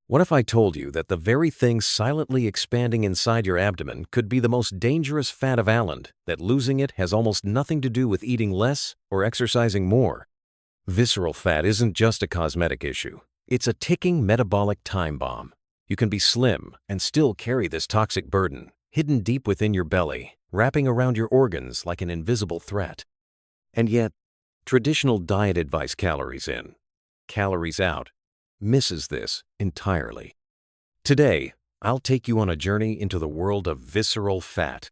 What if I told you that the very thing silently expanding inside your abdomen could be the most dangerous fat of Allen, that losing it has almost nothing to do with eating less or exercising more? Visceral fat isn't just a cosmetic issue. It's a ticking metabolic time bomb. You can be slim and still carry this toxic burden, hidden deep within your belly, wrapping around your organs like an invisible threat. And yet, traditional diet advice, calories in, calories out, misses this entirely. Today, I'll take you on a journey into the world of visceral fat.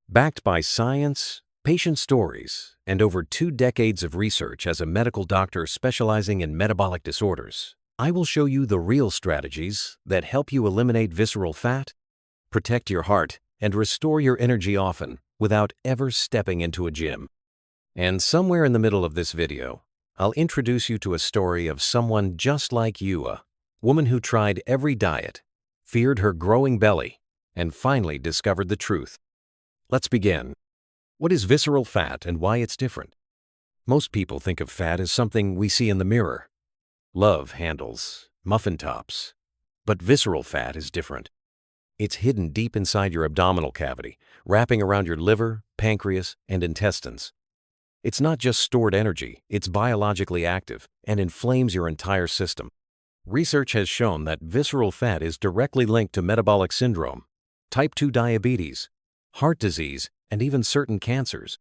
Backed by science, patient stories, and over 2 decades of research as a medical doctor specializing in metabolic disorders, I will show you the real strategies that help you eliminate visceral fat, protect your heart, and restore your energy often without ever stepping into a gym. And somewhere in the middle of this video, I'll introduce you to a story of someone just like you, a woman who tried every diet, feared her growing belly, and finally discovered the truth. Let's begin. What is visceral fat and why it's different? Most people think of fat as something we see in the mirror. Love handles, muffin tops. But visceral fat is different. It's hidden deep inside your abdominal cavity, wrapping around your liver, pancreas, and intestines. It's not just stored energy, it's biologically active and inflames your entire system. Research has shown that visceral fat is directly linked to metabolic syndrome, type 2 diabetes, heart disease, and even certain cancers.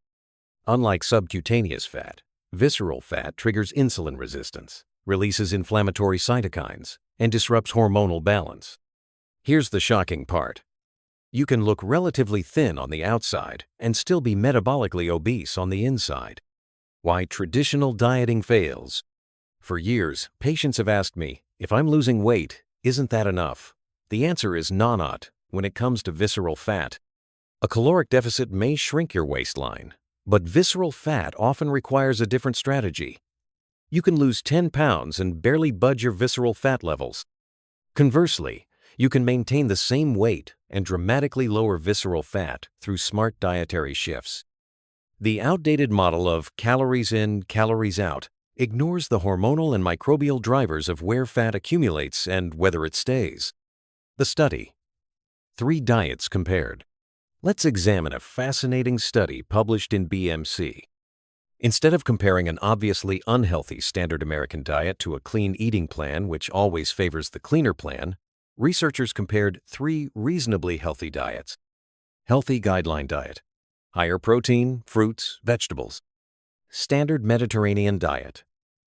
Unlike subcutaneous fat, visceral fat triggers insulin resistance, releases inflammatory cytokines, and disrupts hormonal balance. Here's the shocking part. You can look relatively thin on the outside and still be metabolically obese on the inside. Why traditional dieting fails? For years, patients have asked me, if I'm losing weight, isn't that enough? The answer is not when it comes to visceral fat. A caloric deficit may shrink your waistline, but visceral fat often requires a different strategy. You can lose 10 pounds and barely budge your visceral fat levels. Conversely, you can maintain the same weight and dramatically lower visceral fat through smart dietary shifts. The outdated model of calories in, calories out ignores the hormonal and microbial drivers of where fat accumulates and whether it stays. The study. 3 diets compared. Let's examine a fascinating study published in BMC. Instead of comparing an obviously unhealthy standard American diet to a clean eating plan which always favors the cleaner plan, researchers compared 3 reasonably healthy diets. Healthy guideline diet. Higher protein, fruits, vegetables. Standard Mediterranean diet.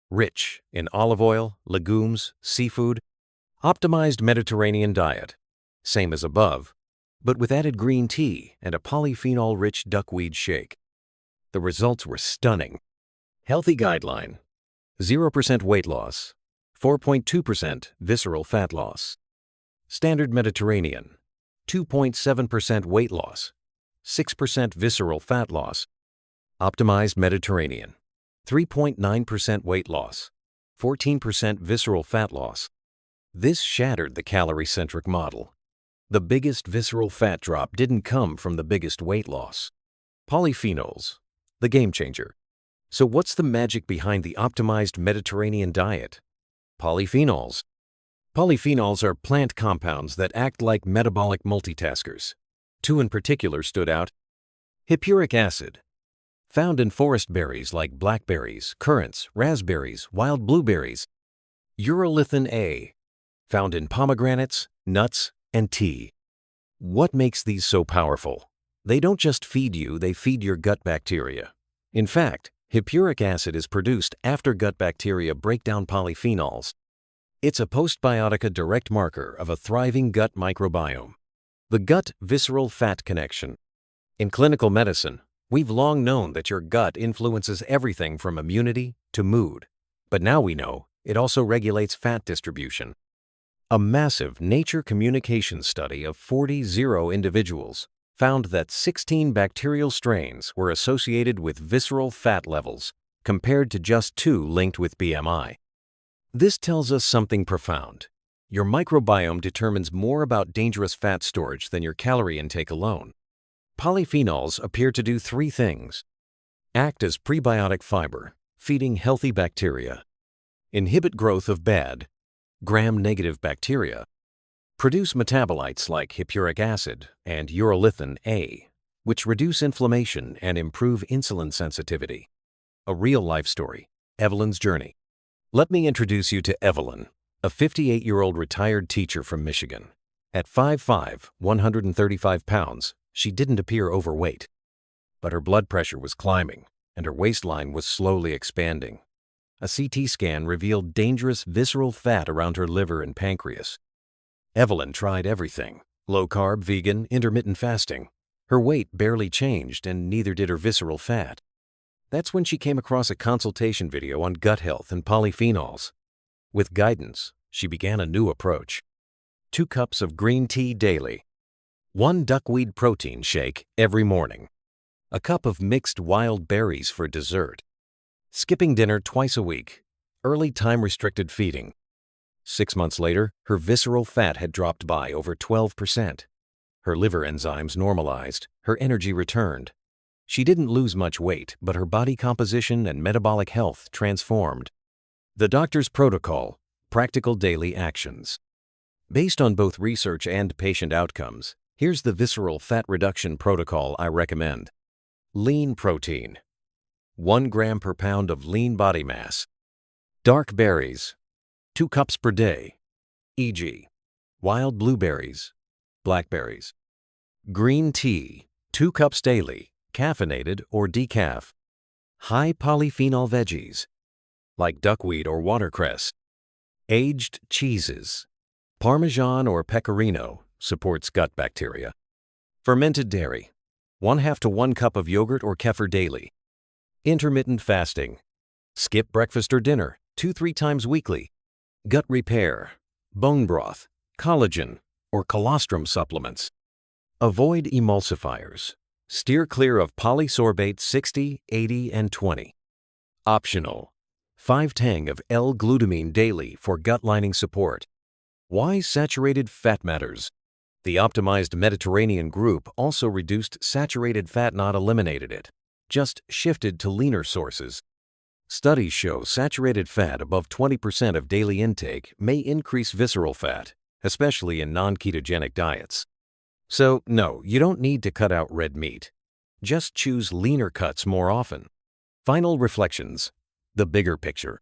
Rich in olive oil, legumes, seafood. Optimized Mediterranean diet. Same as above, but with added green tea and a polyphenol-rich duckweed shake. The results were stunning. Healthy guideline. 0% weight loss. 4.2% visceral fat loss. Standard Mediterranean, 2.7% weight loss, 6% visceral fat loss. Optimized Mediterranean, 3.9% weight loss, 14% visceral fat loss. This shattered the calorie-centric model. The biggest visceral fat drop didn't come from the biggest weight loss. Polyphenols, the game changer. So what's the magic behind the optimized Mediterranean diet? Polyphenols. Polyphenols are plant compounds that act like metabolic multitaskers. 2 in particular stood out. Hippuric acid, found in forest berries like blackberries, currants, raspberries, wild blueberries. Urolithin A, found in pomegranates, nuts, and tea. What makes these so powerful? They don't just feed you, they feed your gut bacteria. In fact, hippuric acid is produced after gut bacteria break down polyphenols. It's a postbiotica direct marker of a thriving gut microbiome. The gut-visceral fat connection. In clinical medicine, we've long known that your gut influences everything from immunity to mood. But now we know it also regulates fat distribution. A massive Nature Communications study of 40 individuals found that 16 bacterial strains were associated with visceral fat levels, compared to just 2 linked with BMI. This tells us something profound. Your microbiome determines more about dangerous fat storage than your calorie intake alone. Polyphenols appear to do 3 things. Act as prebiotic fiber, feeding healthy bacteria. Inhibit growth of bad, gram-negative bacteria produce metabolites like hippuric acid and urolithin A, which reduce inflammation and improve insulin sensitivity. A real-life story, Evelyn's journey. Let me introduce you to Evelyn, a 58-year-old retired teacher from Michigan. At 5'5", 135 pounds, she didn't appear overweight. But her blood pressure was climbing, and her waistline was slowly expanding. A CT scan revealed dangerous visceral fat around her liver and pancreas. Evelyn tried everything: low-carb, vegan, intermittent fasting. Her weight barely changed, and neither did her visceral fat. That's when she came across a consultation video on gut health and polyphenols. With guidance, she began a new approach. 2 cups of green tea daily. 1 duckweed protein shake every morning. A cup of mixed wild berries for dessert. Skipping dinner twice a week. Early time-restricted feeding. 6 months later, her visceral fat had dropped by over 12%. Her liver enzymes normalized, her energy returned. She didn't lose much weight, but her body composition and metabolic health transformed. The doctor's protocol: practical daily actions. Based on both research and patient outcomes, here's the visceral fat reduction protocol I recommend. Lean protein. 1 gram per pound of lean body mass. Dark berries. 2 cups per day, e.g., wild blueberries, blackberries. Green tea, 2 cups daily, caffeinated or decaf. High polyphenol veggies, like duckweed or watercress. Aged cheeses. Parmesan or pecorino supports gut bacteria. Fermented dairy, 1/2 to 1 cup of yogurt or kefir daily. Intermittent fasting. Skip breakfast or dinner 2-3 times weekly. Gut repair, bone broth, collagen, or colostrum supplements. Avoid emulsifiers. Steer clear of polysorbate 60, 80, and 20. Optional: 5 tang of L-glutamine daily for gut lining support. Why saturated fat matters? The optimized Mediterranean group also reduced saturated fat, not eliminated it, just shifted to leaner sources. Studies show saturated fat above 20% of daily intake may increase visceral fat, especially in non-ketogenic diets. So, no, you don't need to cut out red meat. Just choose leaner cuts more often. Final reflections: the bigger picture.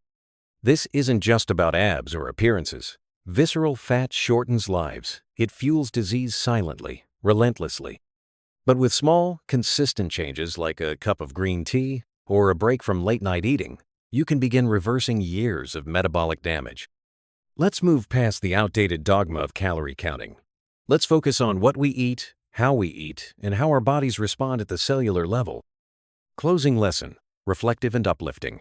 This isn't just about abs or appearances. Visceral fat shortens lives. It fuels disease silently, relentlessly. But with small, consistent changes like a cup of green tea or a break from late-night eating, you can begin reversing years of metabolic damage. Let's move past the outdated dogma of calorie counting. Let's focus on what we eat, how we eat, and how our bodies respond at the cellular level. Closing lesson: reflective and uplifting.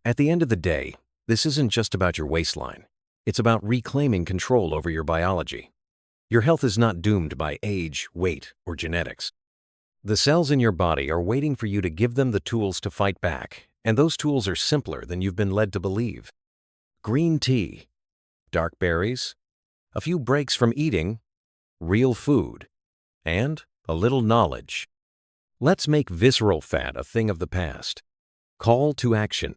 At the end of the day, this isn't just about your waistline. It's about reclaiming control over your biology. Your health is not doomed by age, weight, or genetics. The cells in your body are waiting for you to give them the tools to fight back, and those tools are simpler than you've been led to believe. Green tea, dark berries, a few breaks from eating, real food, and a little knowledge. Let's make visceral fat a thing of the past. Call to action.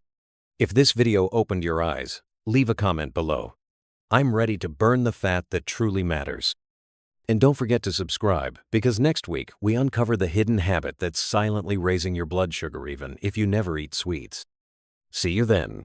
If this video opened your eyes, leave a comment below. I'm ready to burn the fat that truly matters. And don't forget to subscribe, because next week we uncover the hidden habit that's silently raising your blood sugar even if you never eat sweets. See you then.